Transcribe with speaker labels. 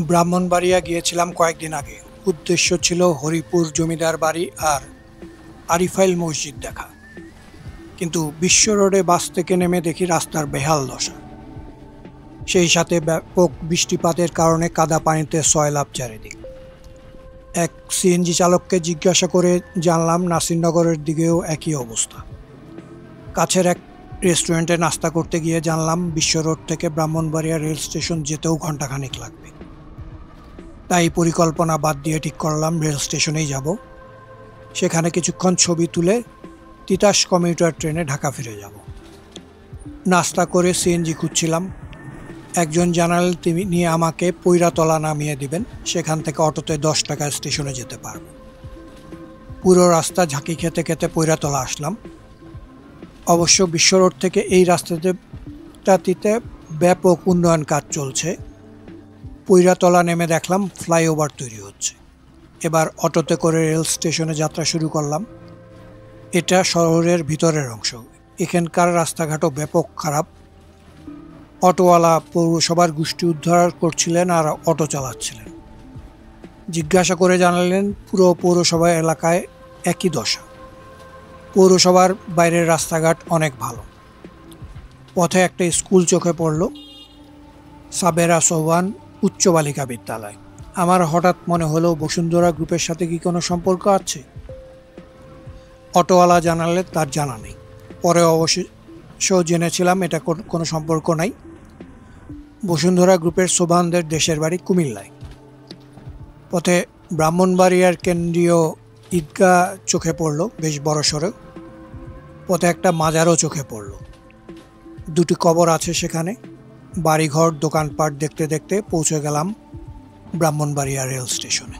Speaker 1: ব্রাহ্মণবাড়িয়া গিয়েছিলাম কয়েকদিন আগে। উদ্দেশ্য ছিল হরিপুর জমিদার বাড়ি আর আরিফাইল মসজিদ দেখা। কিন্তু বিশ্ব রোডে বাস থেকে নেমে দেখি রাস্তার বেহাল দশা। সেই সাথে ব্যাপক বৃষ্টিপাতের কারণে কাদা পানিতে সয়লাব চারিদিক। এক সিএনজি চালককে জিজ্ঞাসা করে জানলাম নাসিরনগরের দিকেও একই অবস্থা। কাছের এক রেস্টুরেন্টে নাস্তা করতে গিয়ে জানলাম বিশ্ব রোড থেকে ব্রাহ্মণবাড়িয়া রেল স্টেশন যেতেও ঘন্টাখানেক লাগবে। তাই পরিকল্পনা বাদ দিয়ে ঠিক করলাম রেল স্টেশনেই যাব। সেখানে কিছুক্ষণ ছবি তুলে তিতাস কমিউটার ট্রেনে ঢাকা ফিরে যাব। নাস্তা করে সিএনজি খুঁজছিলাম। একজন জানালেন তিনি আমাকে পৈরাতলা নামিয়ে দিবেন, সেখান থেকে অটোতে 10 টাকায় স্টেশনে যেতে পারব। পুরো রাস্তা ঝাঁকি খেতে খেতে পৈরাতলা আসলাম। অবশ্য বিশ্ব রোড থেকে এই রাস্তাটিতে ব্যাপক উন্নয়ন কাজ চলছে। পৈরাতলা নেমে দেখলাম ফ্লাইওভার তৈরি হচ্ছে। এবার অটোতে করে রেল স্টেশনে যাত্রা শুরু করলাম। এটা শহরের ভিতরের অংশ। এখানকার রাস্তাঘাটও ব্যাপক খারাপ। অটোওয়ালা পৌরসভার গোষ্ঠী উদ্ধার করছিলেন আর অটো চালাচ্ছিলেন। জিজ্ঞাসা করে জানালেন পুরো পৌরসভা এলাকায় একই দশা। পৌরসভার বাইরের রাস্তাঘাট অনেক ভালো। পথে একটা স্কুল চোখে পড়ল, সাবেরা সোহান উচ্চ বালিকা বিদ্যালয়। আমার হঠাৎ মনে হলো বসুন্ধরা গ্রুপের সাথে কি কোনো সম্পর্ক আছে? অটোওয়ালা জানালে তার জানা নেই। পরে অবশ্য জেনেছিলাম এটা কোনো সম্পর্ক নাই। বসুন্ধরা গ্রুপের সোভানদের দেশের বাড়ি কুমিল্লায়। পথে ব্রাহ্মণবাড়িয়ার কেন্দ্রীয় ঈদগাহ চোখে পড়ল, বেশ বড়সড়। পথে একটা মাজারও চোখে পড়ল। 2টি কবর আছে সেখানে। বাড়িঘর দোকানপাট দেখতে দেখতে পৌঁছে গেলাম ব্রাহ্মণবাড়িয়া রেল স্টেশনে।